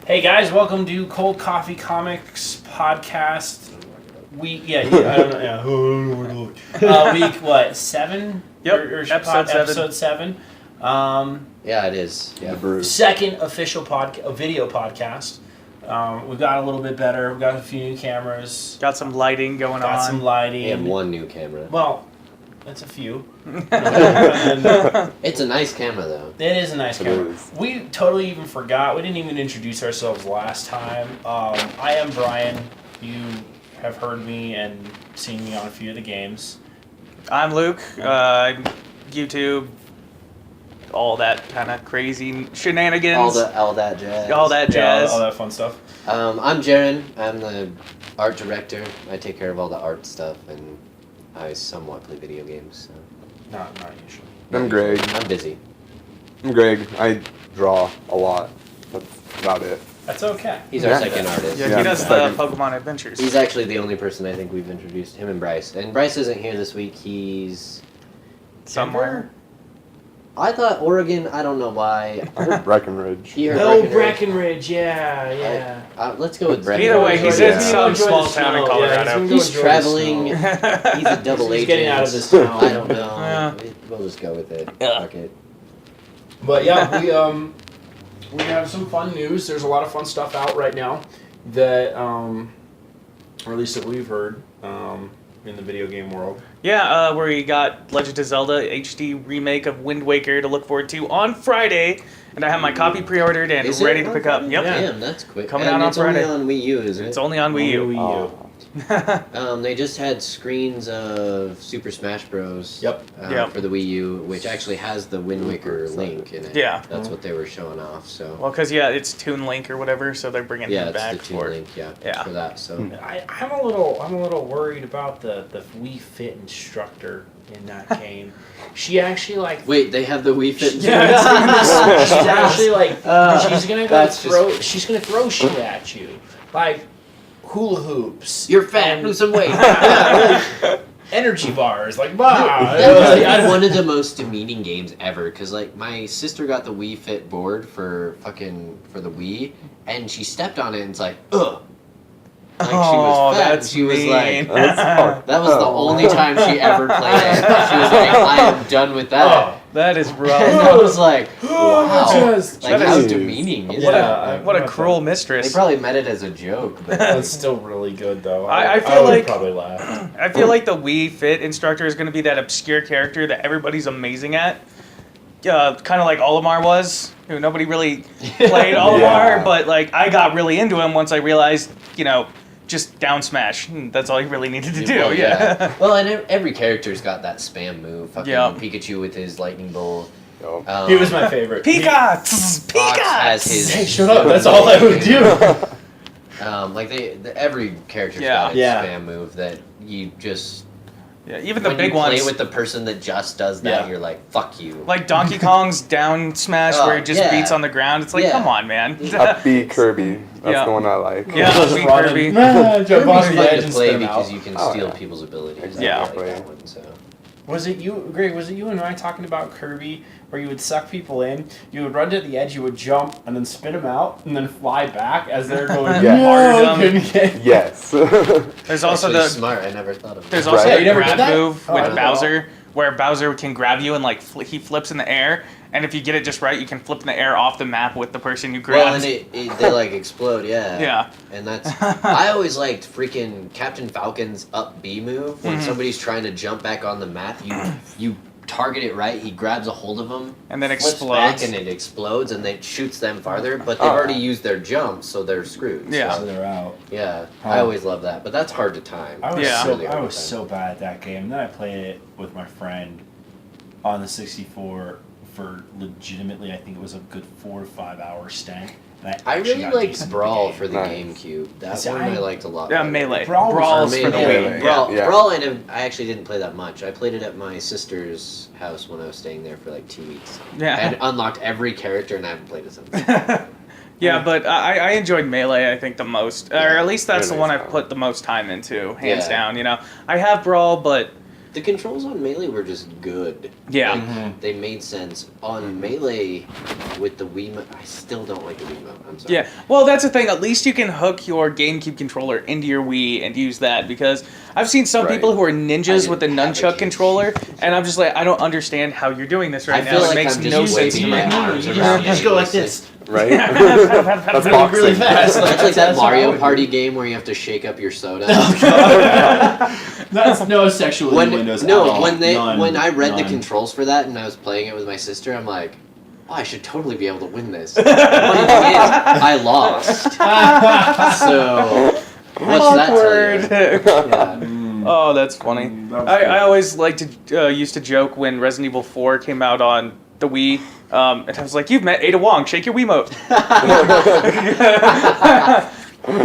Hey guys, welcome to Cold Coffee Comics podcast. I don't know. Week what? 7? Yep. Or episode 7. Yeah, it is. Yeah. The Brew. Second official video podcast. We got a little bit better. We got a few new cameras. Got some lighting going on. Got some lighting. We have one new camera. Well, that's a few. It's a nice camera, though. It is a nice camera. is. We totally even forgot. We didn't even introduce ourselves last time. I am Brian. You have heard me and seen me on a few of the games. I'm Luke. YouTube. All that kind of crazy shenanigans. All that jazz. All that jazz. Yeah, all that fun stuff. I'm Jaron. I'm the art director. I take care of all the art stuff, and I somewhat play video games. So. Not usually. I'm Greg. I'm busy. I'm Greg. I draw a lot. That's about it. That's okay. He's our Yeah. second artist. Yeah, Yeah, he does the second. Pokemon Adventures. He's actually the only person I think we've introduced, him and Bryce. And Bryce isn't here this week. He's somewhere. I thought Oregon. I don't know why. I heard Breckenridge. He heard No, Breckenridge. Breckenridge. Yeah. Let's go with Breckenridge. Either way, he's Yeah. in some small town in Colorado. He's traveling. He's a double He's agent. getting out of this town. I don't know. Yeah. We'll just go with it. Yeah. Fuck it. But yeah, we have some fun news. There's a lot of fun stuff out right now that, or at least that we've heard in the video game world. Yeah, where we got Legend of Zelda HD remake of Wind Waker to look forward to on Friday. And I have my copy pre-ordered and Is it ready to on pick up. Friday? Yep. Damn, that's quick. Coming And out on it's Friday. only on Wii U, isn't it? It's only on Wii U. Wii U. Oh. They just had screens of Super Smash Bros. Yep. Yep. For the Wii U, which actually has the Wind Waker link in it. Yeah. That's what they were showing off. So. Well, because, it's Toon Link or whatever, so they're bringing Yeah, him it's back the Toon for Link. Yeah. Yeah. For that. So. I'm a little worried about the Wii Fit instructor in that game. She actually Wait, they have the Wii Fit. she's actually she's gonna throw shit at you, like hula hoops. You're fat. and- Lose some weight. Yeah, really, energy bars, like That was like one of the most demeaning games ever. Cause like my sister got the Wii Fit board for the Wii, and she stepped on it and it's like, ugh. Like she was fat. that's And she was mean. like, That's fucked that was the up. only time she ever played it. She was like, I am done with that. Oh, That is And rough. I was like, oh, wow. just- Like, That how is- demeaning is What that? a cruel mistress. They probably meant it as a joke, but That's still really good though. I feel would like- probably laugh. I feel like the Wii Fit instructor is going to be that obscure character that everybody's amazing at. Kind of like Olimar was, who nobody really played Olimar, Yeah. but like I got really into him once I realized, just down smash. That's all he really needed to do. Well, Yeah. Well, and every character's got that spam move. Fucking Yeah. Pikachu with his lightning bolt. Yo. He was my favorite. Pika! Fox Pika! has his. Hey, shut up! That's all I would do. Like every character's Yeah. got its Yeah. spam move that you just. Yeah, even the when big you play ones. with the person that just does that, Yeah. you're like, fuck you. Like Donkey Kong's down smash Oh, where it just yeah. beats on the ground. It's like, Yeah. come on, man. Upbeat Kirby. That's Yeah. the one I like. Yeah. Just Beat running. Kirby. Jump off Kirby's the fun edge to and play spin because out. you can Oh, steal yeah. people's abilities. Exactly. I like that one, so. Was it you, Greg? Was it you and I talking about Kirby, where you would suck people in? You would run to the edge, you would jump, and then spit them out, and then fly back as they're going. Yeah. "No, couldn't get-" Yes. There's also Actually the smart. I never thought of that. There's also Right. a You never grab did that? move Oh, I with don't know. Bowser, where Bowser can grab you and like he flips in the air, and if you get it just right, you can flip in the air off the map with the person you Well, grabbed. and they like explode, yeah. Yeah. And that's I always liked freaking Captain Falcon's up B move when Mhm. somebody's trying to jump back on the map. You target it right. He grabs a hold of them And then flips explodes. back and it explodes and it shoots them farther. But they've Oh. already used their jump, so they're screwed. Yeah. So they're out. Yeah. Huh. I always love that, but that's hard to time. I was Yeah. so Really hard I to was time. so bad at that game. And then I played it with my friend on the 64 for legitimately, I think it was a good 4 to 5 hour stint. And I actually really got liked decent at Brawl game. for the Nice. GameCube. That See, one I liked a lot. Yeah, better. Melee. Brawl was Brawls Or for the Melee. Wii. Brawl, Yeah. Brawl I actually didn't play that much. I played it at my sister's house when I was staying there for like 2 weeks. I Yeah. had unlocked every character and I haven't played it since. Yeah, but I enjoyed Melee, I think, the most. Or at least that's the Melee's one I've fun. put the most time into, hands Yeah. down, I have Brawl, but The controls on Melee were just good. Yeah. Like, they made sense. On Melee, with the Wiimote, I still don't like the Wiimote. I'm sorry. Yeah, well, that's the thing. At least you can hook your GameCube controller into your Wii and use that, because I've seen some Right. people who are ninjas I with the didn't have a nunchuck case. controller, and I'm just like, I don't understand how you're doing this right I now. feel It like makes I'm just no sense to waving me. my arms You around. just go like this. Right? That's That's Really boxing. fast. That's like that That's what I Mario would Party do. game where you have to shake up your soda. That's no sexual innuendos at all. None. When I read the None. controls for that and I was playing it with my sister, I'm like, oh, I should totally be able to win this. The funny thing is, I lost. So what's that Awkward. tell you? Yeah. Oh, that's funny. That was I always like to used to joke when Resident Evil 4 came out on the Wii, and I was like, "You've met Ada Wong. Shake your Wiimote."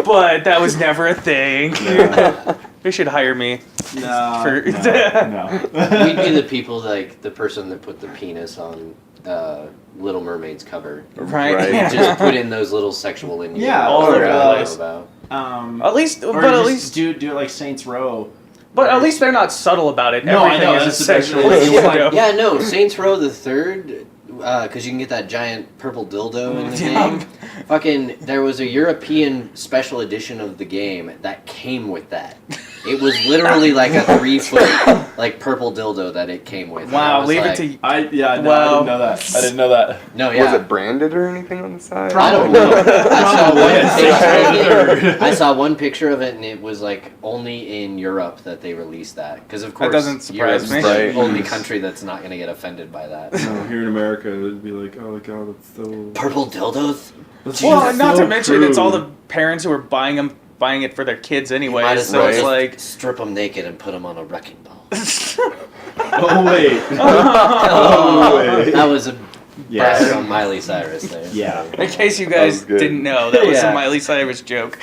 But that was never a thing. They should hire me. No, For- no. We'd be the people, like the person that put the penis on Little Mermaid's cover. Right? Right. Yeah. Just put in those little sexual innuendos. Yeah, all over that the I know place. about. At least, Or but at just least, do it like Saints Row. but at least they're not subtle about it. No, I Everything know, is that's a the best sexual way to do it. innuendo. Yeah, no, Saints Row the Third, because you can get that giant purple dildo in the Yeah. game. Fucking, there was a European special edition of the game that came with that. It was literally like a 3-foot, like purple dildo that it came with. And I Wow, was leave like, it to I Wow. didn't know that. I didn't know that. No, Was yeah. it branded or anything on the side? I don't know. Probably. I saw one picture of it, and it was like only in Europe that they released that. Because of course, doesn't surprise Europe's me. the Right. only country that's not going to get offended by that. No, here in America, it would be like, oh my god, that's so. Purple dildos? Well, and not so to mention, it's all crude. the parents who are buying it for their kids anyway. Might as So well it's just like, strip them naked and put them on a wrecking ball. Oh wait. Oh, wait. that was a Yes. brag on Miley Cyrus there. Yeah. in case you That guys was good. didn't know, that was Yeah. a Miley Cyrus joke.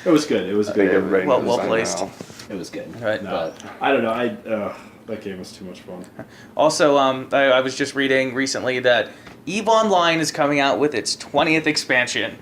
It was good. It was I think good. everybody Well- knows well by placed. now. It was good. Right. No, I don't know. That game was too much fun. Also, I was just reading recently that EVE Online is coming out with its 20th expansion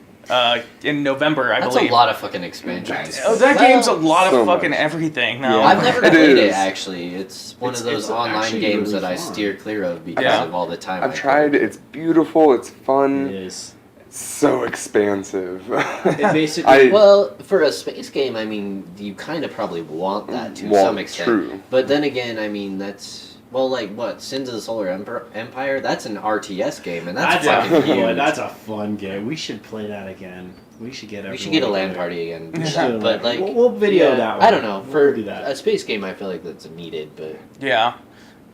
in November, I That's believe. a lot of fucking expansions. Oh, that Well, game's a lot of so fucking much. everything now. Yeah. I've never It played is. it actually. It's one of those It's online actually games really that I fun. steer clear of because Yeah. of all the time. I've I tried. put. It's beautiful. It's It fun. is. So expansive. It basically. I- Well, for a space game, I mean, you kind of probably want that to Well, some extent. true. But then again, I mean, that's well, like what Sins of the Solar Empire? That's an RTS game, and that's That's fucking a huge. fun. That's a fun game. We should play that again. We should get. We should get a everyone LAN together. party again. We should Yeah. do a But LAN. like, we'll video yeah, that one. I don't know. For We'll do that. a space game, I feel like that's needed, but Yeah.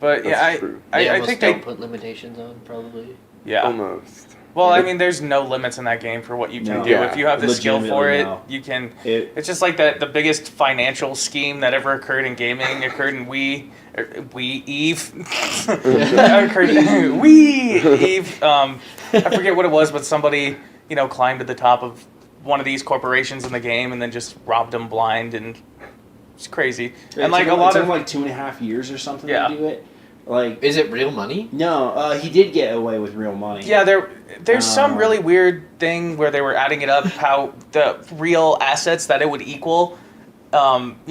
But yeah, That's true. they I almost think don't they. put limitations on probably. Yeah. Almost. Well, I mean, there's no limits in that game for what you can No. do. Yeah, If you have the skill for legitimately it, no. you can. It, It's just like the biggest financial scheme that ever occurred in gaming occurred in Eve. Occurred in Eve. I forget what it was, but somebody climbed to the top of one of these corporations in the game and then just robbed them blind, and it's crazy. And like a lot of like 2.5 years or something Yeah. to do it. Like Is it real money? no, he did get away with real money. yeah, there's some Uh, really weird thing where they were adding it up how the real assets that it would equal,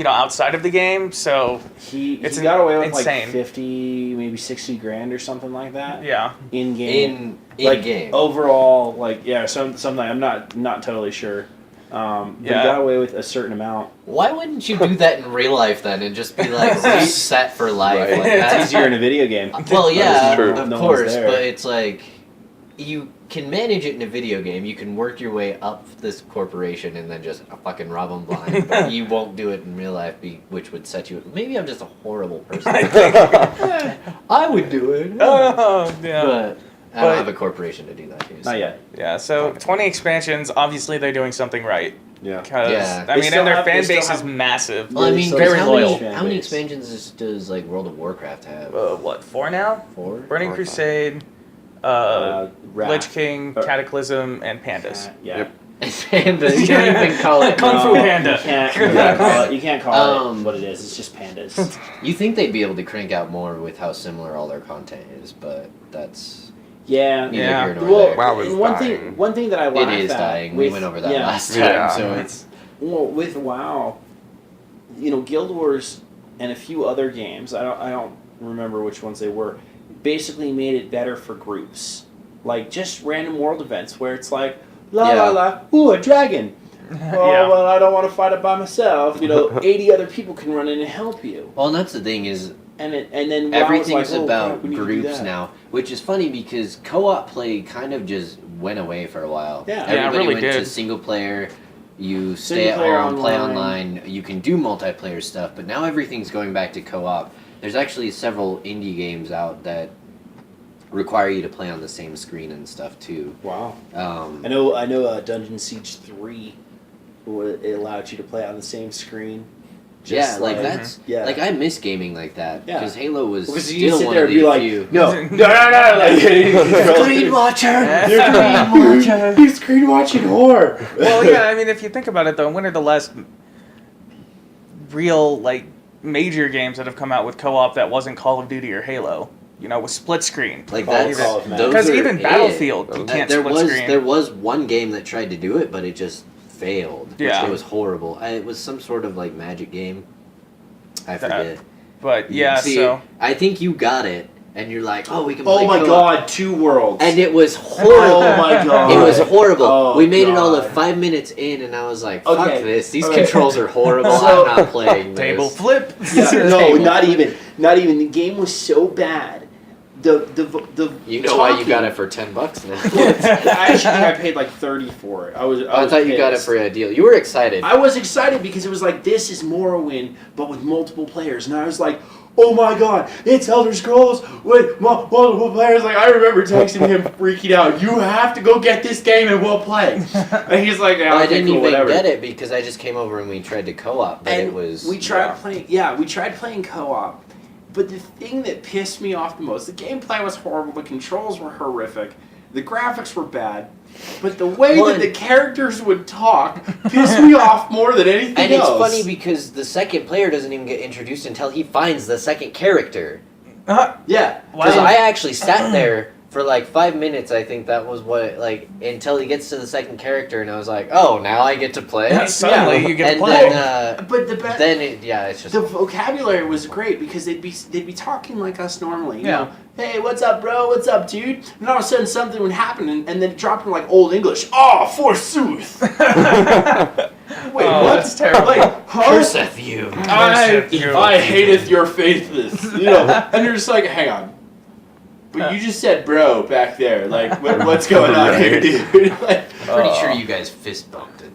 outside of the game. So he It's got away with insane. like 50, maybe 60 grand or something like that. yeah. In game. In like game. overall, like yeah, something I'm not totally sure. But he Yeah. got away with a certain amount. Why wouldn't you do that in real life then and just be like set for life? Right. Like, It's that's easier in a video game. Well, yeah, true. of No one's course, there. but it's like you can manage it in a video game. You can work your way up this corporation and then just fucking rob them blind. But you won't do it in real life, which would set you. Maybe I'm just a horrible person. I would do it, Oh, yeah. but I But- don't have a corporation to do that. To, so. Not yet. Yeah, so 20 expansions, obviously they're doing something right. Yeah. Because, Yeah. I They mean, still and their have- they fan still base have- is massive. Well, I mean, So very how loyal. Many, how many expansions does like World of Warcraft have? What, 4 now? 4? Burning 4 or 5. Crusade, Wrath. Lich King, Or- Cataclysm, and Pandas. Yeah. Yep. Pandas. You can't even call it. Kung Fu No, Panda. You can't call it. You can't call Um, it what it is. It's just pandas. You think they'd be able to crank out more with how similar all their content is, but that's Yeah. neither Yeah. here nor Well, there. WoW is and one dying. one thing that I It laugh is at dying. With, We went over that yeah, last time, Yeah. so it's Well, with WoW, Guild Wars and a few other games, I don't remember which ones they were, basically made it better for groups. Like just random world events where it's like, la la la, ooh, a dragon. Oh, well, I don't want to fight it by myself. 80 other people can run in and help you. Well, and that's the thing is, and then everything's like, about crap, groups now, which is funny because co-op play kind of just went away for a while. Yeah. Everybody really went did. to single player. You stay at Single-player home, play online. online. You can do multiplayer stuff, but now everything's going back to co-op. There's actually several indie games out that require you to play on the same screen and stuff too. Wow. Um, I know. Dungeon Siege 3, it allowed you to play on the same screen. Yeah, like that's yeah. like I miss gaming like that Yeah. because Halo was Because you still sit one there of and be the like, few. no, like, Screen watcher, screen watcher. you screen watching whore. Well, yeah, I mean, if you think about it, though, when are the last real, like, major games that have come out with co-op that wasn't Call of Duty or Halo? With split screen. Like Call that's of Duty. those Because are even it. Battlefield, you can't there split was screen. there was one game that tried to do it, but it just failed. Yeah. It was horrible. It was some sort of like magic game. I That- forget. But, yeah, See, so... I think you got it, and you're like, oh, we can. Oh play my co-op. god, 2 worlds. And it was horrible. Oh my god. It was horrible. Oh, we made it all of God. 5 minutes in, and I was like, fuck Okay, this. These okay. controls are horrible. So- I'm not playing this. Table flip. Yeah, no, Table. not even. The game was so bad. The You know why you got it for $10 now. I actually think I paid like 30 for it. I thought you got it pissed. for a deal. You were excited. I was excited because it was like, this is Morrowind, but with multiple players. And I was like, oh my god, it's Elder Scrolls with multiple players. Like, I remember texting him freaking out, you have to go get this game and we'll play. And he's like, yeah, I okay, didn't cool, even whatever. get it because I just came over and we tried to co-op, but And it was... we tried playing co-op. But the thing that pissed me off the most, the gameplay was horrible, the controls were horrific, the graphics were bad, but the way that the characters would talk pissed me off more than anything And else. it's funny because the second player doesn't even get introduced until he finds the second character. Yeah. Because Wow. I actually sat there for like 5 minutes, I think that was what, like, until he gets to the second character, and I was like, oh, now I get to play? Yeah, suddenly you get and to play. But the best... it's just... The vocabulary was great because they'd be talking like us normally. You Yeah. know, hey, what's up, bro? What's up, dude? And all of a sudden something would happen, and then it dropped in like old English. Oh, forsooth. Wait, what? That's terrible. Like, huh? Curseth you. I hateth your faithless. And you're just like, hang on. But you just said bro back there. Like, what's going on here, dude? Like, Pretty sure you guys fist bumped it.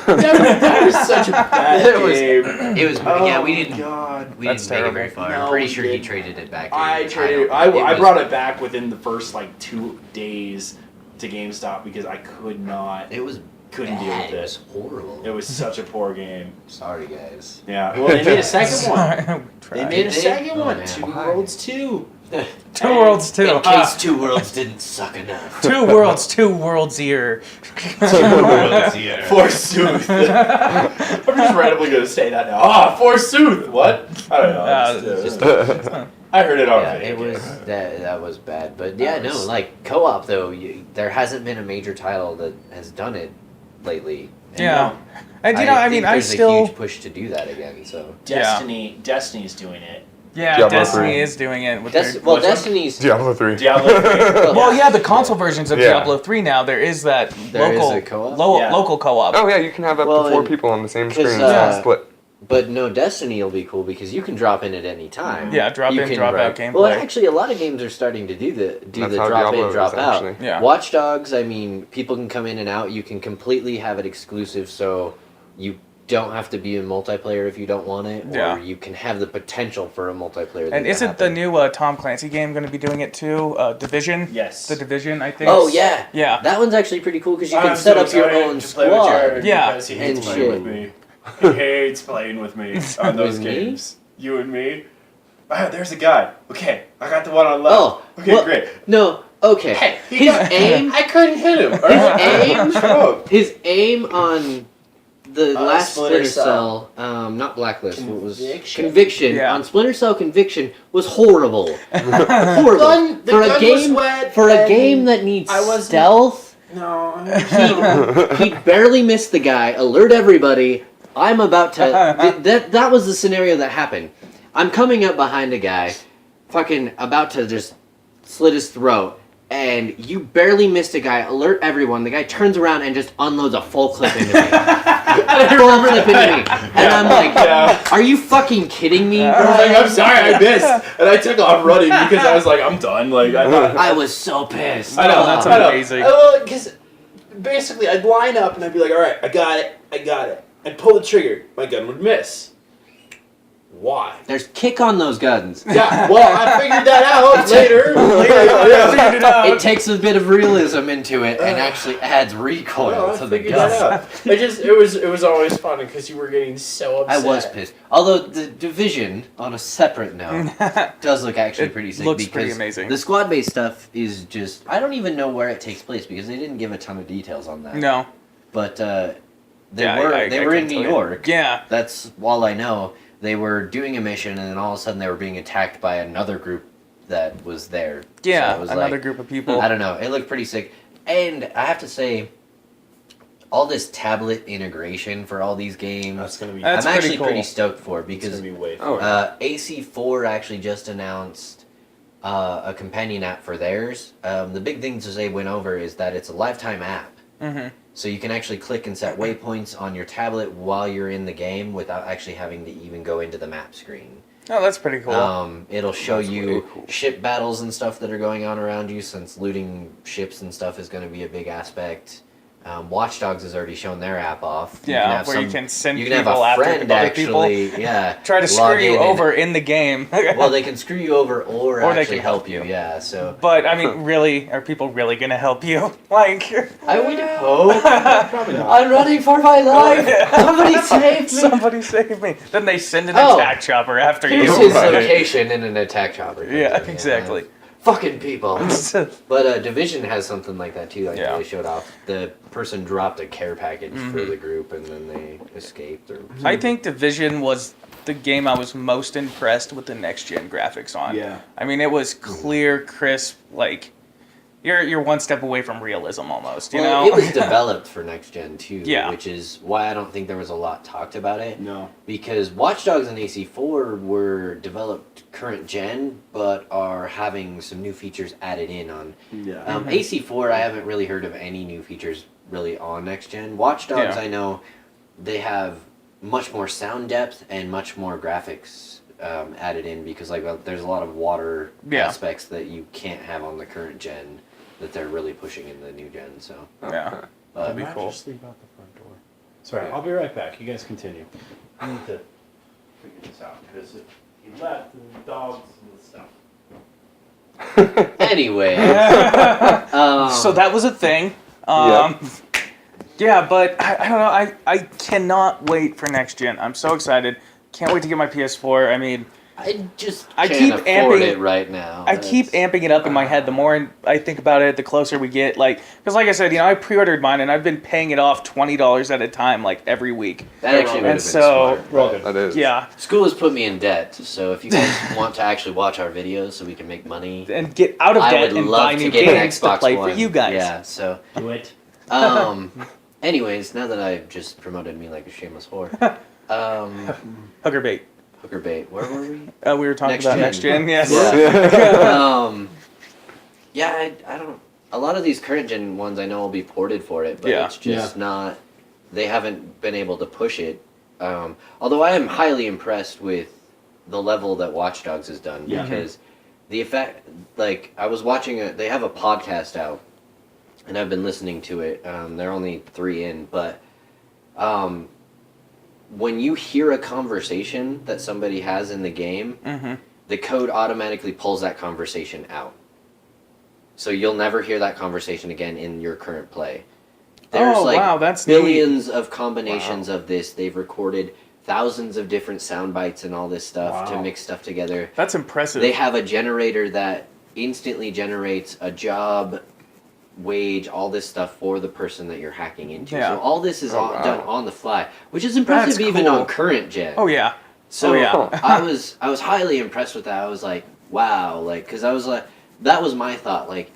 that was such a bad game. It was, yeah, we didn't... God. We That's didn't make it very terrible. far. No, I'm pretty we sure he didn't. traded it back. I brought it back within the first like 2 days to GameStop because I couldn't It was deal bad. with It was it. horrible. It was such a poor game. Sorry, guys. Yeah. Well, they made a second one. They made a Did they? second Oh, one. man. 2 Worlds 2. Two Worlds 2. In case Two Worlds didn't suck enough. Two Worlds here. Forsooth. I'm just randomly going to say that now. Ah, forsooth. What? I don't know. Just- I heard it Yeah, already. it was that was bad, but yeah, That was- no, like co-op though, there hasn't been a major title that has done it lately. And Yeah. And I I there's still... a huge push to do that again. So Destiny's doing it. Yeah, Diablo Destiny 3. is doing it with That's their... well, What's that? Destiny's Diablo 3. Diablo 3. Well, yeah, the console versions of Yeah. Diablo 3 now, there is that There is local a co-op? Yeah. local co-op. Oh yeah, you can have up Well, to 4 and- people on the same 'cause, screen. uh, Split. But no, Destiny will be cool because you can drop in at any time. Yeah, drop You in, can drop run- out gameplay. Well, actually, a lot of games are starting to do the That's how drop Diablo in, is, drop out. actually. Yeah. Watch Dogs, I mean, people can come in and out. You can completely have it exclusive, so you don't have to be in multiplayer if you don't want it, or Yeah. you can have the potential for a multiplayer. And thing to isn't the happen. new Tom Clancy game going to be doing it too? Division? Yes. The Division, I think. Oh yeah, Yeah. that one's actually pretty cool because you can I'm set so up your excited own to play with squad. Jared Yeah. because he hates And playing shit. with me. He hates playing with me on those With me? games. You and me. Ah, there's a guy. Okay, I got the one on left. Oh, okay, well, great. No, okay. Hey, His aim, I couldn't hit him. aim? Shut up. his aim on the last Splinter Splinter Cell, not Blacklist, what was Conviction? Conviction Yeah. on Splinter Cell Conviction was horrible. Horrible. Gun- the for a gun game was wet for a and game that needs I wasn't- stealth. No. He barely missed the guy. Alert everybody! I'm about to. That was the scenario that happened. I'm coming up behind a guy, fucking about to just slit his throat, and you barely missed a guy. Alert everyone! The guy turns around and just unloads a full clip into me. Full clip into me, and I'm like, "Are you fucking kidding me?" I was like, I'm sorry, I missed, and I took off running because I was like, I'm done. Like I was so pissed. I know, that's I know. amazing. Because basically, I'd line up and I'd be like, all right, I got it. I'd pull the trigger, my gun would miss. Why? There's kick on those guns. Yeah, well, I figured that out later. I figured it out. It takes a bit of realism into it and actually adds recoil Well, I to the figured that gun. out. It was always fun because you were getting so I upset. was pissed. Although the Division, on a separate note, does look actually It pretty sick. looks because pretty amazing. The squad-based stuff is just... I don't even know where it takes place because they didn't give a ton of details on that. No. But they Yeah, were I in can New tell you. York. Yeah. That's all I know. They were doing a mission and then all of a sudden they were being attacked by another group that was there. Yeah, So it was another like, group of people. I don't know. It looked pretty sick. And I have to say, all this tablet integration for all these games, That's gonna be. That's I'm pretty actually cool. pretty stoked for It's because gonna be way. Oh, fun. AC4 actually just announced a companion app for theirs. The big things they went over is that it's a lifetime app. Mm-hmm. So you can actually click and set waypoints on your tablet while you're in the game without actually having to even go into the map screen. Oh, that's pretty cool. It'll show That's you way cool. ship battles and stuff that are going on around you, since looting ships and stuff is going to be a big aspect. Watch Dogs has already shown their app off. Yeah, where you can send you can have people a after friend other people. actually, yeah, Try to log screw you in and- over in the game. Well, they can screw you over or Or they actually can help help you. you. Yeah, so But I mean, really, are people really gonna help you? Like, I would hope. Probably not. I'm running for my life. Somebody save me. somebody save me. Then they send an Oh. attack chopper after Here's you. his Right. location in an attack chopper. comes Yeah, in, exactly. Fucking people. But Division has something like that too. Like Yeah. they showed off. The person dropped a care package for the group, and then they escaped. Or I think Division was the game I was most impressed with the next gen graphics on. Yeah. I mean, it was clear, crisp. Like, you're one step away from realism almost. You well, know. it was developed for next gen too. Yeah. Which is why I don't think there was a lot talked about it. No. Because Watch Dogs and AC4 were developed current gen, but are having some new features added in on. Yeah. AC4, I haven't really heard of any new features really on next gen. Watch Dogs, Yeah. I know they have much more sound depth and much more graphics added in because there's a lot of water Yeah. aspects that you can't have on the current gen that they're really pushing in the new gen. So, Yeah. but That'd be I might cool. just leave out the front door. Sorry, Yeah. I'll be right back. You guys continue. I need to figure this out because he left and the dogs and stuff. anyway, So that was a thing. Yeah, but I don't know. I cannot wait for next gen. I'm so excited. Can't wait to get my PS4. I mean, I just I can't keep afford amping- it right now. I keep That's- amping it up in my head. The more I think about it, the closer we get. Like, because like I said, I pre-ordered mine and I've been paying it off $20 at a time, like every week. That actually would have been And so- smart. We're all but- good. That is. Yeah, School has put me in debt, so if you guys want to actually watch our videos so we can make money, and get out of I debt would and love buy to new get an games to Xbox play One. for you guys. Yeah, so Do it. anyways, now that I've just promoted me like a shameless whore, Hooker bait. hooker bait. Where were we? We were talking Next about gen. next gen. Yes. Yeah, I don't. A lot of these current gen ones I know will be ported for it, but Yeah. it's just not. They haven't been able to push it. Although I am highly impressed with the level that Watch Dogs has done Yeah. because the effect, like I was watching they have a podcast out, and I've been listening to it. They're only 3 in, but when you hear a conversation that somebody has in the game, Mm-hmm. the code automatically pulls that conversation out. So you'll never hear that conversation again in your current play. There's Oh, like wow, that's neat. billions of combinations of this. They've recorded thousands of different sound bites and all this stuff to Wow. mix stuff together. That's impressive. They have a generator that instantly generates a job, wage, all this stuff for the person that you're hacking into. Yeah. So all this is Oh, wow. done on the fly, which is impressive That's even cool. on current gen. Oh yeah. So Oh, yeah. I was highly impressed with that. I was like, wow, like, because I was like, that was my thought. Like,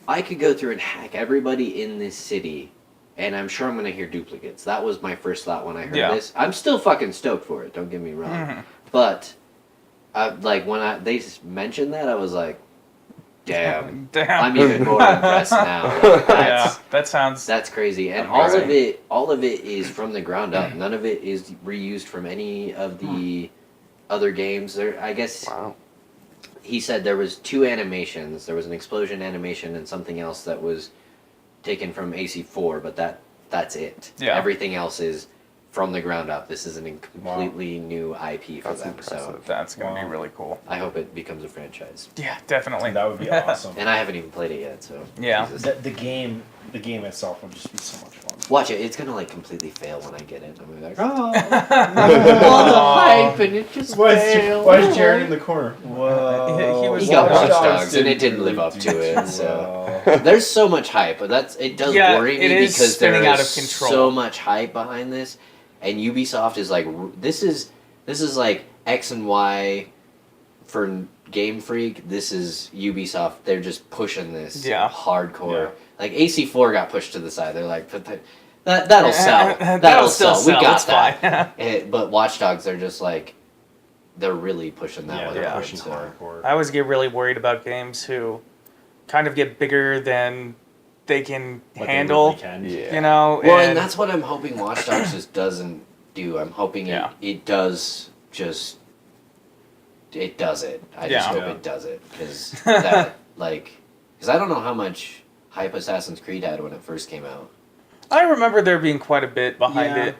I could go through and hack everybody in this city, and I'm sure I'm gonna hear duplicates. That was my first thought when I heard Yeah. this. I'm still fucking stoked for it. Don't get me wrong, Mhm. but like when they mentioned that, I was like, damn. Damn. I'm even more impressed now. Like, Yeah, that sounds. that's crazy, and Amazing. all of it is from the ground up. None of it is reused from any of the other games. I guess Wow. he said there was 2 animations. There was an explosion animation and something else that was taken from AC4, but that's it. Yeah. Everything else is from the ground up. This is a completely new IP for That's them. So impressive. That's gonna be Wow. really cool. I hope it becomes a franchise. Yeah, definitely. That would be awesome. And I haven't even played it yet, so Yeah. Jesus. The game itself would just be so much fun. Watch it. It's gonna like completely fail when I get it. I'm gonna be like, Oh. all the hype and it just failed. Why is Jared in the corner? Whoa. He was He got Watch Watch Dogs Dogs and it didn't live up to it. So there's so much hype, but it does Yeah, worry it me is because there spinning out is of control. so much hype behind this, and Ubisoft is like, this is like X and Y for Game Freak. This is Ubisoft. They're just pushing this hardcore. Yeah. Like AC4 got pushed to the side. They're like, that'll sell. That'll still sell. We sell, got it's that. fine. But Watch Dogs, they're just like, they're really pushing that one. they're hard, pushing so. hardcore. I always get really worried about games who kind of get bigger than they can But they handle. really can. Yeah. You know. Well, and that's what I'm hoping Watch Dogs just doesn't do. I'm hoping Yeah. it does just. It does it. I just Yeah. hope it does it because that because I don't know how much hype Assassin's Creed had when it first came out. I remember there being quite a bit behind Yeah. it.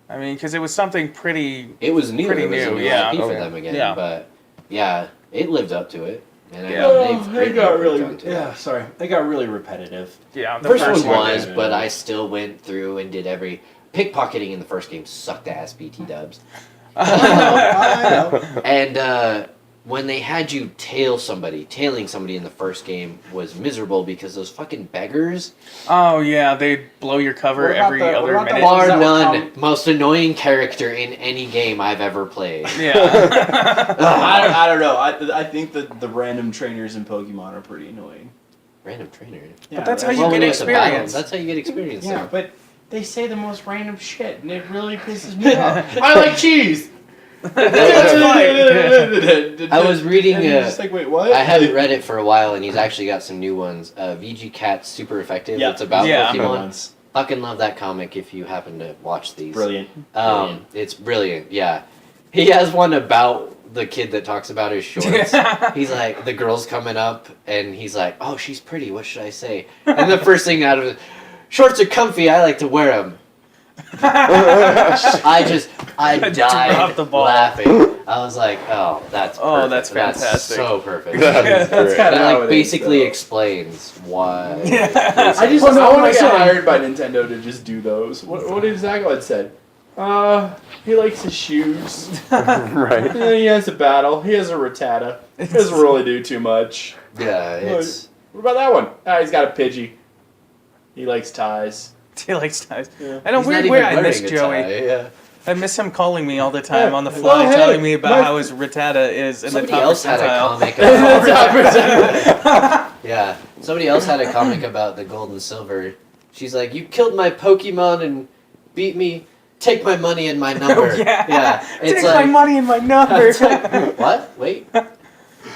I mean, because it was something pretty. It was new. Pretty it was a new, new yeah. IP for Okay. them again. Yeah. But yeah, it lived up to it. And I Yeah. know they've They greatly got really done to it. sorry. They got really repetitive. Yeah, The first first one one, was, yeah. but I still went through and did every pickpocketing in the first game sucked ass BT dubs. I know. And when they had you tailing somebody in the first game was miserable because those fucking beggars, Oh yeah, they blow your cover What about every the- what other about the minute. ones bar that will none, most annoying character in any game I've ever played. Yeah. I don't know. I think that the random trainers in Pokemon are pretty annoying. Random trainer. Yeah, that's how you Well, get when you have to battle, experience. that's how you get experience. Yeah, there. but they say the most random shit, and it really pisses me off. I like cheese. I was reading. And you're just like, wait, what? I haven't read it for a while, and he's actually got some new ones. VG Cat's super effective. Yeah. It's about Yeah. Pokemon. Fucking love that comic if you happen to watch these. Brilliant. It's brilliant. Yeah, he has one about the kid that talks about his shorts. He's like, the girl's coming up, and he's like, "Oh, she's pretty. What should I say?" And the first thing out of it, shorts are comfy. I like to wear them. I died Dropped the ball. laughing. I was like, "Oh, that's Oh, perfect. that's fantastic. so perfect." That is That's great. kinda It how like it basically is, explains why. Yeah. I just Well, no, I want my to get son- hired by Nintendo to just do those. What did Zaglad said? He likes his shoes. Right. And then he has a battle. He has a Rattata. He doesn't really do too much. Yeah, it's What about that one? He's got a Pidgey. He likes ties. He likes ties. Yeah. In a he's weird not way, even I miss wearing a Joey. tie, yeah. I miss him calling me all the time Yeah. on the fly, Oh, hey, telling me about my- how his Rattata is in Somebody the top else had a percentile. comic about Yeah, somebody else had a comic about the gold and silver. She's like, "You killed my Pokemon and beat me. Take my money and my number." Yeah. It's Take like, my money and my number. it's like, what? Wait.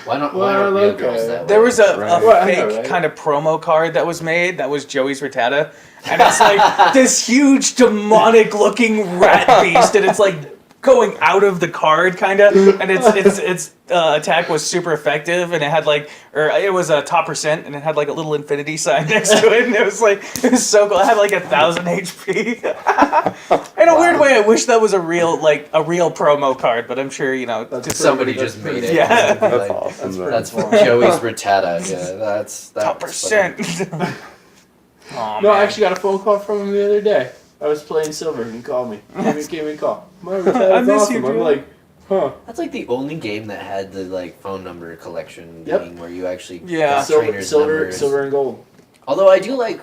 Why aren't Well, real okay. girls that way? There was a Right. Well, I know, fake right? kind of promo card that was made that was Joey's Rattata. And it's like this huge demonic looking rat beast, and it's like going out of the card kind of, and its attack was super effective, and it had like, or it was a top percent, and it had like a little infinity sign next to it, and it was so cool. It had like 1,000 HP. In a weird way, I wish that was a real promo card, but I'm sure That's Somebody pretty- just that's made pretty- it. Yeah. Like, That's awesome. though. That's That's Joey's Rattata. Yeah, that's top percent. Oh, No, I man. actually got a phone call from him the other day. I was playing Silver and he called me. Gave me a call. My Rattata's I miss you, awesome. I'm dude. like, huh. That's like the only game that had the like phone number collection Yep. thing where you actually Yeah. got trainers' numbers. Silver and gold. Although I do like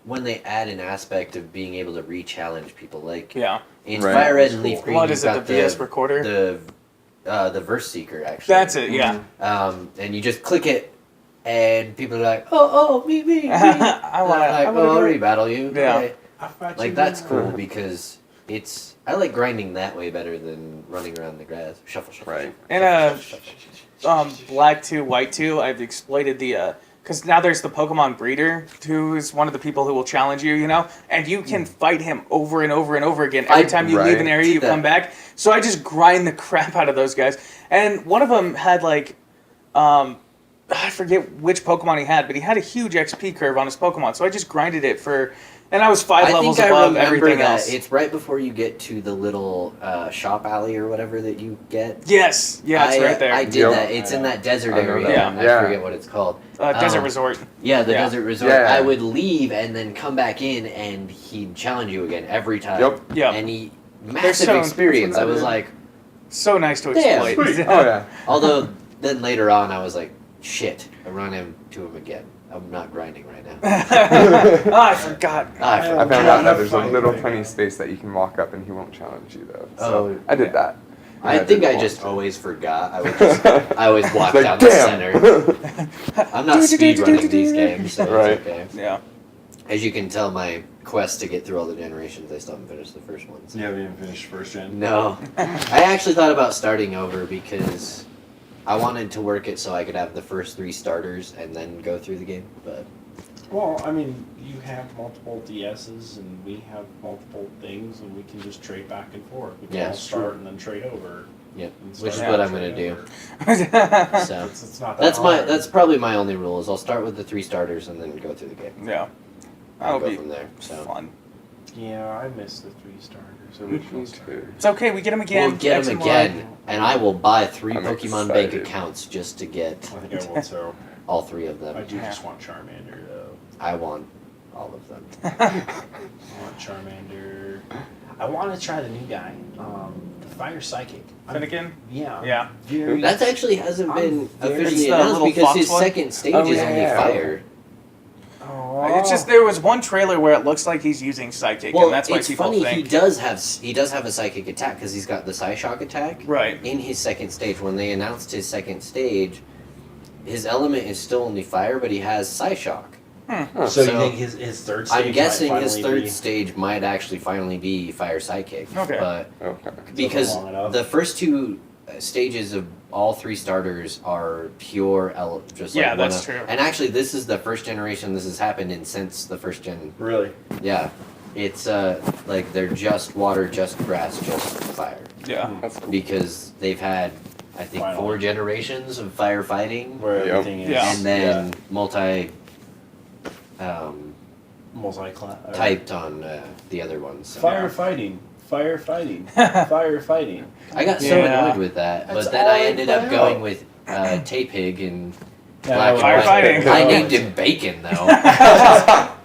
when they add an aspect of being able to re-challenge people, like Yeah. in Right. Fire Red That's and Leaf cool. Green. What you've is it? The got VS recorder? the Verse Seeker actually. That's it. Yeah. And you just click it, and people are like, "Oh, me." I want like, to. "Oh, I'll re-battle you." Yeah. Okay. Like that's cool because I like grinding that way better than running around the grass. Shuffle, shuffle. Right. And Black 2, White 2, I've exploited the because now there's the Pokemon breeder who is one of the people who will challenge you, you know, and you can fight him over and over and over again every time you leave an area. You come back. So I just grind the crap out of those guys. And one of them had like, I forget which Pokemon he had, but he had a huge XP curve on his Pokemon. So I just grinded it and I was 5 levels above everything else. It's right before you get to the little shop alley or whatever that you get. Yes, yeah, it's right there. I did that. It's in that desert area. Yeah. I forget what it's called. Desert Resort. Yeah, the desert resort. Yeah. I would leave and then come back in, and he'd challenge you again every time. Yep. Yeah. And massive experience. I was like, so nice to Damn. exploit. Oh yeah. although then later on I was like, shit, I run into him again. I'm not grinding right now. I forgot. I I forgot. found out that there's a Fight little right tiny now. space that you can walk up and he won't challenge you though. So Oh, I did that. I did think I want just to. always forgot. I always walk Like, down the damn. center. I'm not speedrunning these games, so Right. it's okay. Yeah. As you can tell, my quest to get through all the generations, I still haven't finished the first one. So. You haven't even finished first gen. No. I actually thought about starting over because I wanted to work it so I could have the first 3 starters and then go through the game, but... Well, I mean, you have multiple DSs and we have multiple things, and we can just trade back and forth. We can Yeah, all it's start true. and then trade over. Yep, And which is start what and I'm trade gonna do. over. So It's not that hard. that's probably my only rule is I'll start with the 3 starters and then go through the game. Yeah. I'll That'll go be from there. So fun. Yeah, I miss the 3 starters. Original Me starters. too. It's okay, we get them again. we'll get X them and Y. again, and I will buy 3 I'm Pokemon Bank excited. accounts just to get I think I will too. all 3 of I them. do just want Charmander though. I want all of them. I want Charmander. I want to try the new guy, the Fire Psychic. Finnegan? Yeah. Yeah. Very. That actually hasn't I'm been very- officially It's the announced little because fox his one? second stage Oh, is yeah, only yeah. fire. Oh. It's just there was one trailer where it looks like he's using Psychic, Well, and that's why it's people funny. think. He does have a psychic attack because he's got the Psyshock attack Right. in his second stage. When they announced his second stage, his element is still only fire, but he has Psyshock. So, So, you think his third stage I'm guessing might his finally third be- stage might actually finally be Fire Psychic. Okay. But Okay. because long enough. the first 2 stages of all 3 starters are pure just like Yeah, one that's of- true. And actually, this is the first generation this has happened in since the first gen. Really? Yeah, it's like they're just water, just grass, just fire. Yeah. That's cool. Because they've had, I think, Finally. 4 generations of firefighting, Where Yep. everything is. Yeah. and then typed on the other ones. So. Firefighting. Firefighting. I got so Yeah. annoyed with that, That's but then all I I ended put up out. going with Tay-Pig and Yeah, Black and Firefighting. White. I named him Bacon though.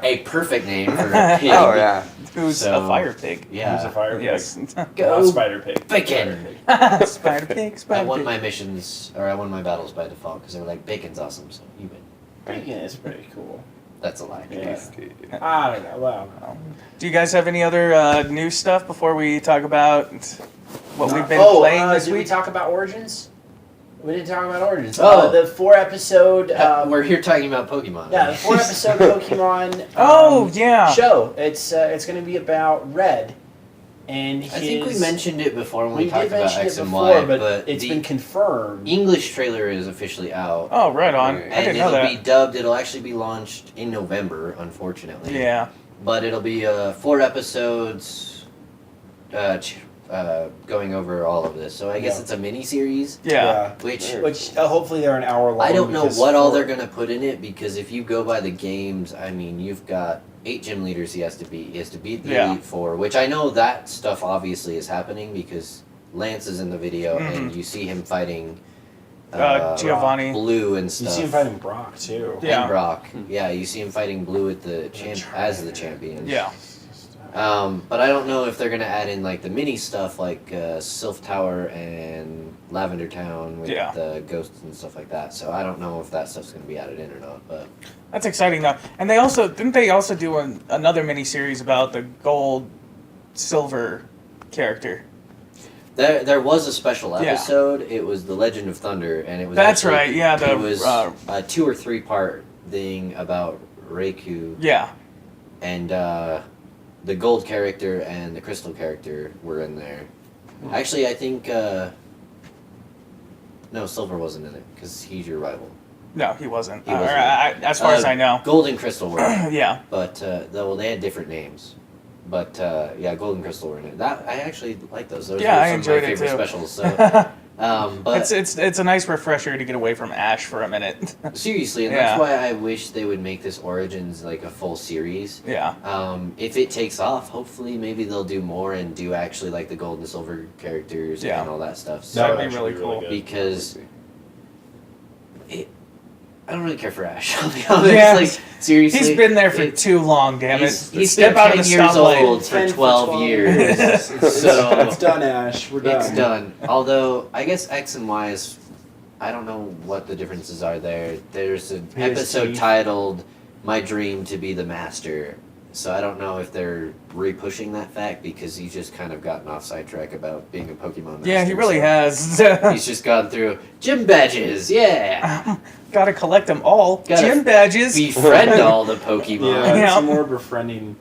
A perfect name for a pig. Oh yeah. Who's So- a fire pig? Yeah. Who's a fire pig? Yes. Go Not spider pig. Bacon. Spider pig, I spider won pig. my missions, or I won my battles by default because they were like, Bacon's awesome, so you win. Bacon is pretty cool. That's a lie. Yeah. Tasty. I don't know. Wow. Do you guys have any other new stuff before we talk about what we've been Oh, playing this did we week? talk about Origins? We didn't talk about Origins. Oh. The 4-episode. We're here talking about Pokemon. Yeah, the 4-episode Pokemon. Oh, yeah. Show. It's going to be about Red, and I think we mentioned it before when we, We talked did about mention X it and before, Y, but it's the been confirmed. English trailer is officially out. Oh, right on. And I And didn't know it'll that. be dubbed. It'll actually be launched in November, unfortunately. Yeah. But it'll be 4 episodes, going over all of this. So I guess Yeah. it's a mini series, Yeah. which Which hopefully they're an hour long. I don't know because what all for- they're gonna put in it because if you go by the games, I mean, you've got 8 gym leaders he has to beat. He has to beat the Yeah. Elite Four, which I know that stuff obviously is happening because Lance is in the video and you see him fighting Giovanni. Blue and You stuff. see him fighting Brock too. Yeah. And Brock. Yeah, you see him fighting Blue at the as the champion. Yeah. But I don't know if they're gonna add in like the mini stuff like Sylph Tower and Lavender Town with Yeah. the ghosts and stuff like that. So I don't know if that stuff's gonna be added in or not. But That's exciting though. And they also didn't they also do another mini series about the gold silver character? there was a special Yeah. episode. It was the Legend of Thunder, and it was That's actually- right. Yeah, the it was a 2 or 3 part thing about Reiku yeah. and the gold character and the crystal character were in there. Actually, I think no, silver wasn't in it because he's your rival. No, he wasn't. He wasn't. As far as I know. Gold and crystal were. Yeah. But they had different names. But yeah, gold and crystal were in it. That I actually like those. Those Yeah, were I some enjoyed of my it favorite too. specials. So, but It's a nice refresher to get away from Ash for a minute. seriously, and Yeah. that's why I wish they would make this Origins like a full series. Yeah. If it takes off, hopefully maybe they'll do more and do actually like the gold and silver characters Yeah. and all that stuff. So, That would be actually really cool. good. because I don't really care for Ash. I'll be honest. Yeah. Like seriously, He's been there for it- too long, damn it. He's Step been out of 10 the years stoplight. old for 10 for 12 years. So it's done, Ash. We're done. it's done. Although I guess X and Y is, I don't know what the differences are there. There's an His episode teeth. titled "My Dream to Be the Master," so I don't know if they're re-pushing that fact because he's just kind of gotten off sidetrack about being a Pokemon master. Yeah, he really so has. He's just gone through gym badges. Yeah, Gotta collect them all. Gotta Gym badges. befriend all the Pokemon. Yeah, Yeah. some more befriending.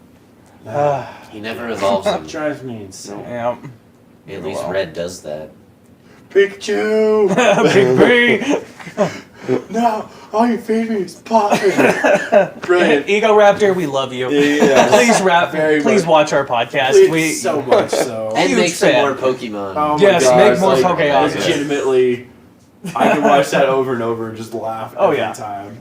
He never evolves them. Drives me insane. Yeah. At least Well. Red does that. Pikachu! Big B. No, all you feed me is popping. Brilliant. Ego Raptor, we love you. Yes. Please Very please much. watch our podcast. Please, so much so. And Huge make some fan. more Pokemon. Oh my Yes, gosh, make more like, Pokeons. Legitimately, I can watch that over and over and just laugh Oh, every yeah. time.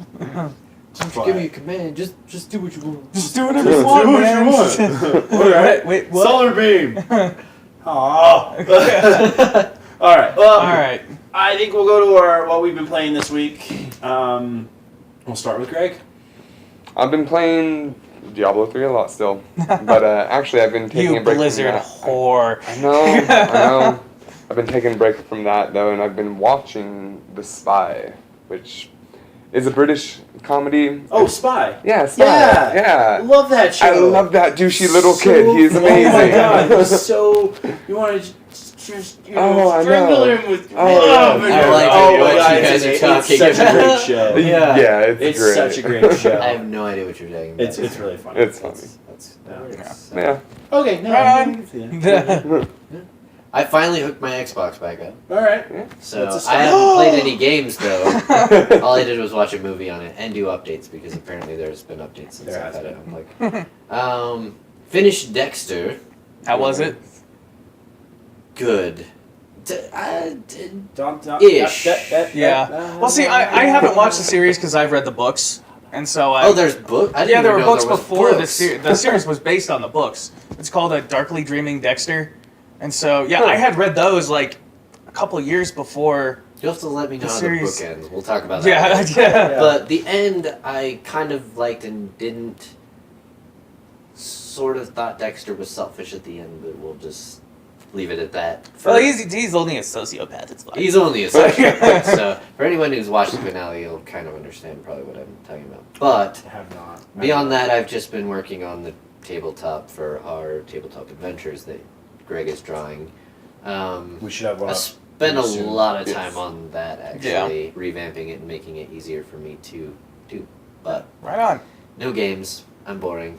Just But- give me a command. Just do what you want. Just do whatever Just you do want, what man. you want. Alright. Wait, what? Solar beam. Aww. All right. Well, All right. I think we'll go to our what we've been playing this week. We'll start with Greg. I've been playing Diablo 3 a lot still, but actually I've been taking You a break Blizzard from that. whore. I know. I've been taking a break from that though, and I've been watching The Spy, which is a British comedy. Oh, Spy. Yeah, Spy. Yeah. Yeah. Love that show. I love that douchey little So- kid. He's amazing. Oh my god, he's so. You want to just Oh, I strangle know. him with Oh, love. yeah. and I like oh it, my what god, you guys it's are talking such a about. great show. Yeah, it's It's great. such a great show. I have no idea what you're talking about. It's really funny. It's funny. Yeah. Okay, no. Right I'm with you. I finally hooked my Xbox back up. All right. So That's a I start. haven't played any games though. All I did was watch a movie on it and do updates because apparently there's been updates since There I've has had it. been. I'm like, finished Dexter. How was it? Good. Ish. Yeah. Well, see, I haven't watched the series because I've read the books, and so I. Oh, there's books. I didn't Yeah, there even were know books there was before the books. series. The series was based on the books. It's called A Darkly Dreaming Dexter, and so yeah, I had read those like a couple years before. You'll have to let me know The how series- the book ends. We'll talk about that. Yeah, later. yeah. But the end, I kind of liked and didn't. Sort of thought Dexter was selfish at the end, but we'll just leave it at that. Well, he's only a sociopath. It's fine. He's only a psychopath, so for anyone who's watched the finale, you'll kind of understand probably what I'm talking about. But I have not. beyond that, I've just been working on the tabletop for our tabletop adventures that Greg is drawing. We should have one. I spent a soon. lot of Yes. time on that, actually, revamping it and making it easier for me to do. But Right on. no games. I'm boring.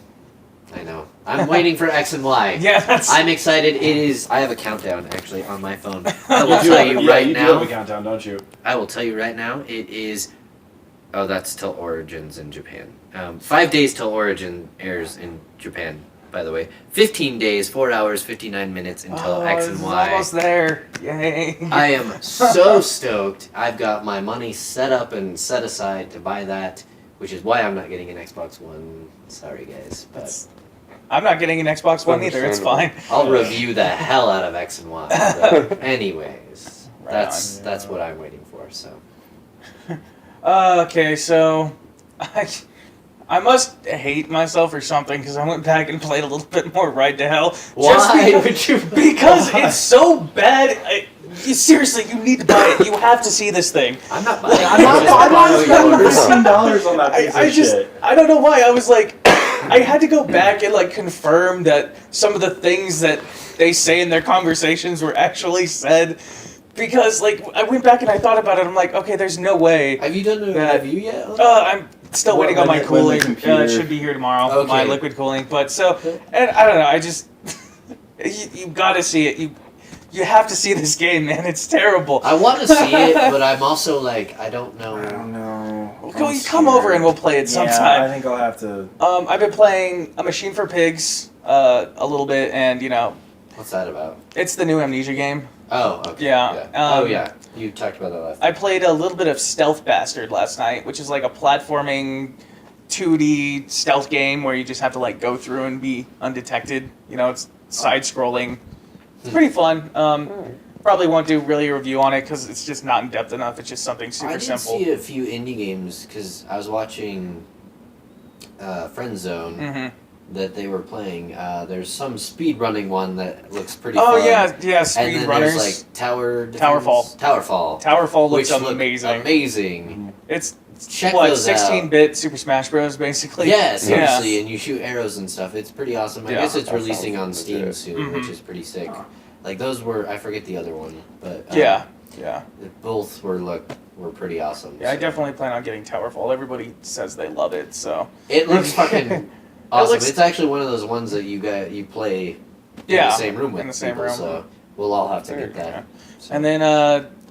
I know. I'm waiting for X and Y. Yeah, that's. I'm excited. It is. I have a countdown actually on my phone. I will You do tell have- you yeah, right you do now. have a countdown, don't you? I will tell you right now. It is. Oh, that's till Origins in Japan. 5 days till Origin airs in Japan. By the way, 15 days, 4 hours, 59 minutes until X and it's Y. almost there. Yay. I am so stoked. I've got my money set up and set aside to buy that, which is why I'm not getting an Xbox One. Sorry, guys, but I'm not getting an Xbox One either. It's fine. I'll review the hell out of X and Y. So, anyways, Right that's what I'm waiting for. So Okay, so I must hate myself or something because I went back and played a little bit more Ride to Hell. why because, would you? because why? it's so bad. Seriously, you need to buy it. You have to see this thing. I'm not buying. I'm not it. spending $15 on that piece of shit. I don't know why. I was like, I had to go back and like confirm that some of the things that they say in their conversations were actually said. Because like I went back and I thought about it. I'm like, okay, there's no way. Have you done a That- review yet? I'm Still When- waiting on when my the- when the cooling. computer- It should be here tomorrow. Okay. My liquid cooling. But and I don't know. I just you got to see it. You have to see this game, man. It's terrible. I want to see it, but I'm also like, I don't know. I don't know. Come over and we'll play it Yeah, I sometime. think I'll have to. I've been playing A Machine for Pigs a little bit, and What's that about? it's the new Amnesia game. Oh, okay. Yeah, Oh, yeah. You talked about that last I played a little bit of Stealth Bastard last night, which is like a platforming 2D stealth game where you just have to like go through and be undetected. It's side-scrolling. It's pretty fun. Probably won't do really a review on it because it's just not in depth enough. It's just something super I did simple. see a few indie games because I was watching Friend Zone Mm-hmm. that they were playing. There's some speedrunning one that looks pretty Oh fun. yeah, And speed then runners. there's like Towerfall. Towerfall. looks which look amazing. Amazing. It's Check what those out. 16-bit Super Smash Bros. Basically. Yeah, seriously, and you shoot arrows and stuff. It's pretty awesome. I Yeah. guess it's That releasing on sounds Steam legit. soon, which Mhm. is pretty sick. Oh. Like those were, I forget the other one, but Yeah. both were pretty awesome. Yeah, I so. definitely plan on getting Towerfall. Everybody says they love it, so It looks fucking awesome. looks- It's actually one of those ones that you play in Yeah, the same room with in the same people, room. so we'll all have to There get you that. go. So- And then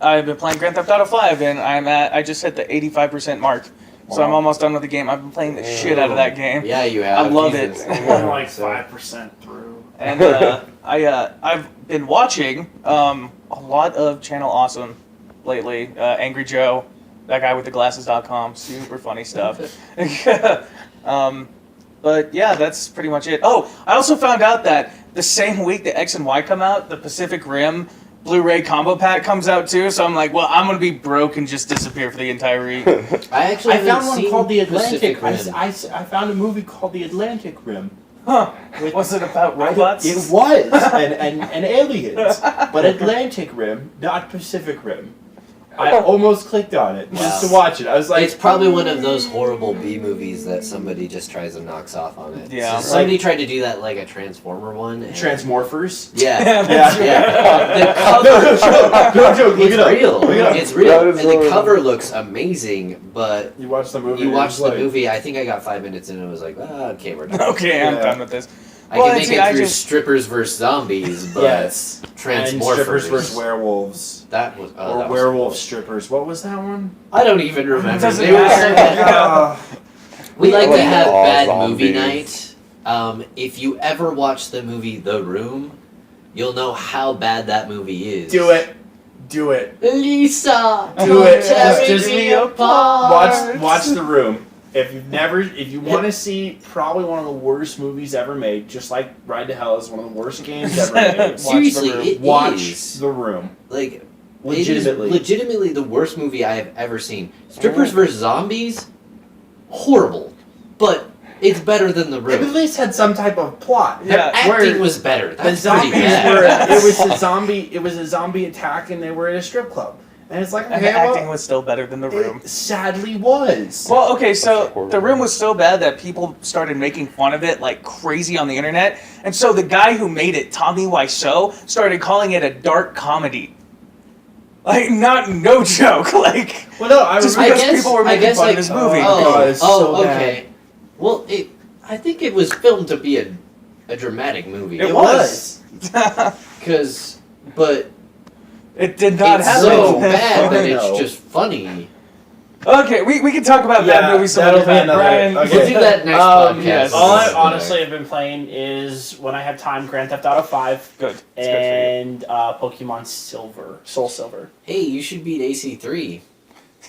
I've been playing Grand Theft Auto 5, and I just hit the 85% mark, so I'm Wow. almost done with the game. I've been playing the shit out of that game, Yeah, you have. I love Jesus. it. I'm like 5% through. and I've been watching a lot of Channel Awesome lately. Angry Joe, that guy with the glasses.com, super funny stuff. But yeah, that's pretty much it. Oh, I also found out that the same week that X and Y come out, the Pacific Rim Blu-ray combo pack comes out too. So I'm like, well, I'm gonna be broke and just disappear for the entire week. I actually I haven't found one seen called The Atlantic. Pacific I, Rim. I found a movie called The Atlantic Rim. Huh? With- Was it about I don't- robots? It was, and aliens. But Atlantic Rim, not Pacific Rim. I almost clicked on it just Wow. to watch it. I was like, It's probably one of those horrible B movies that somebody just tries and knocks off on it. Yeah. So somebody tried to do that like a Transformer one. And Transmorphers. Yeah. that's Yeah. The No, cover. no joke. Look It's it up. real. Look it up. It's real. That And is the really- cover looks amazing, but You watch the movie. you and watch it's the like- movie, I think I got 5 minutes in and I was like, okay, we're done. Okay, I'm Yeah. done with this. I Well, can and make see, it I through just- strippers versus zombies, but Yes. And Transmorphers. strippers versus werewolves. That was, Or that was werewolf horrible. strippers. What was that one? I don't even remember. Doesn't They were so matter. bad. We like to like have all bad zombies. movie night. If you ever watch the movie The Room, you'll know how bad that movie is. Do it. Do it. Lisa, Do don't it. tear Just me apart. Watch The Room. If you want to see probably one of the worst movies ever made, just like Ride to Hell is one of the worst games ever made. Seriously, The Room. it Watch is. The Room. Like, Legitimately. it is legitimately the worst movie I have ever seen. Strippers vs. Zombies, horrible. But it's better than The It at Room. least had some type of plot. The Yeah, acting was better. The That's zombies pretty bad. were. It was a zombie attack, and they were at a strip club. And it's like, And okay, the acting well, was still better than The Room. it sadly was. Well, okay, so horrible. The Room was so bad that people started making fun of it like crazy on the internet. And so the guy who made it, Tommy Wiseau, started calling it a dark comedy. Like, no joke. Like, Well, no, I just remember. because people were making fun of this movie. God, it's so okay. Well, I think it was filmed to be a dramatic movie. It was. But It did not it's happen. so bad that No. it's just funny. Okay, we can talk about Yeah, bad movies some that'll other be time. another- Brian, okay. We'll do that next podcast. yes. All I This is honestly have been playing is when I have time, Grand Theft Auto 5 Good. It's good and Pokemon Silver, Soul Silver. Hey, you should beat AC3. for you.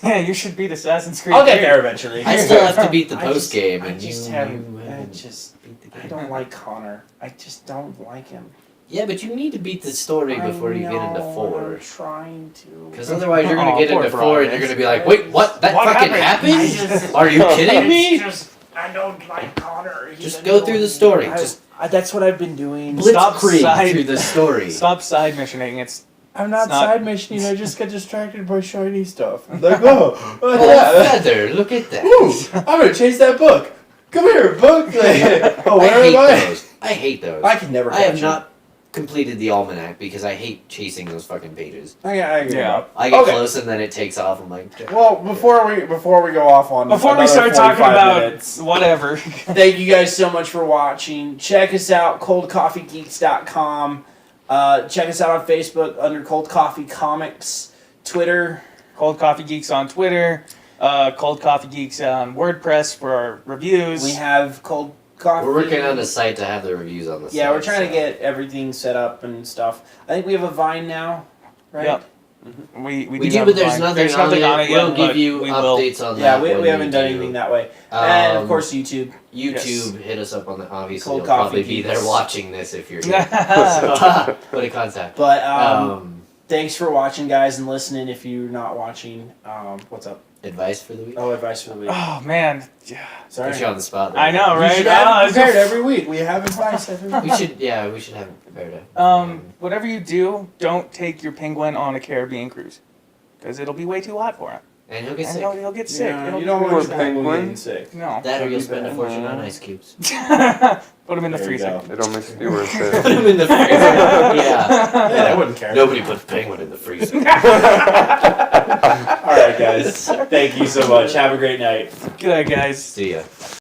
Yeah, you should beat Assassin's Creed. I'll get 3. there eventually. I still have to beat the I post game, I and just you haven't. I haven't just. beat the I game. don't like Connor. I just don't like him. Yeah, but you need to beat the story before you get into I'm 4. trying to. Because otherwise you're Aw, gonna get poor into 4 Brian. and you're gonna be like, wait, what? That What fucking happened? happened? Are you kidding me? Just, I don't like Connor. He's Just go through the story. Just that's what I've been doing. Stop blitzkrieg side- through the story. Stop side missioning. It's I'm not It's not- side missioning. I just get distracted by shiny stuff. I'm like, oh, Oh, yeah. feather, look at that. Ooh, I'm gonna chase that book. Come here, book. Oh, I where hate am I? those. I hate those. I can never. I have catch not. completed the almanac because I hate chasing those fucking pages. I give Yeah. up. I get Okay. close and then it takes off. I'm like, Well, before we go off on Before we another start talking 45 about minutes, whatever. Thank you guys so much for watching. Check us out, coldcoffeegeeks.com. Check us out on Facebook under Cold Coffee Comics. Twitter. Cold Coffee Geeks on Twitter. Cold Coffee Geeks on WordPress for our reviews. We have Cold Coffee. we're working on a site to have the reviews on the site. Yeah, we're trying to so- get everything set up and stuff. I think we have a Vine now, right? Yep. We We do, do, have but a there's Vine. nothing, There's nothing on it yet. We'll give but you we will. updates on Yeah, that. we when haven't done do. anything that way. And of course, YouTube. YouTube, hit us up on the. Obviously, Cold you'll Coffee probably be Geeks. there watching this if you're here. So, put in contact. But Um, thanks for watching, guys, and listening. If you're not watching, what's up? advice for the week. Oh, advice for the week. Oh man. Yeah. Sorry. Put you on the spot. There. I know, We right? should have Ah, it it's prepared just- every week. We have advice every week. We should. Yeah, we should have it prepared. to- Whatever you do, don't take your penguin on a Caribbean cruise, because it'll be way too hot for him, And he'll get and sick. he'll get sick. Yeah, It'll you be don't really want Poor your penguin penguin. getting sick. No. That or you'll That'd be spend a bad. fortune on ice cubes. Put them in the There you freezer. go. It almost be worth Put it. them in the freezer. Yeah. Yeah, I wouldn't care. Nobody puts penguin in the freezer. All right, guys. Thank you so much. Have a great night. Good night, guys. See ya.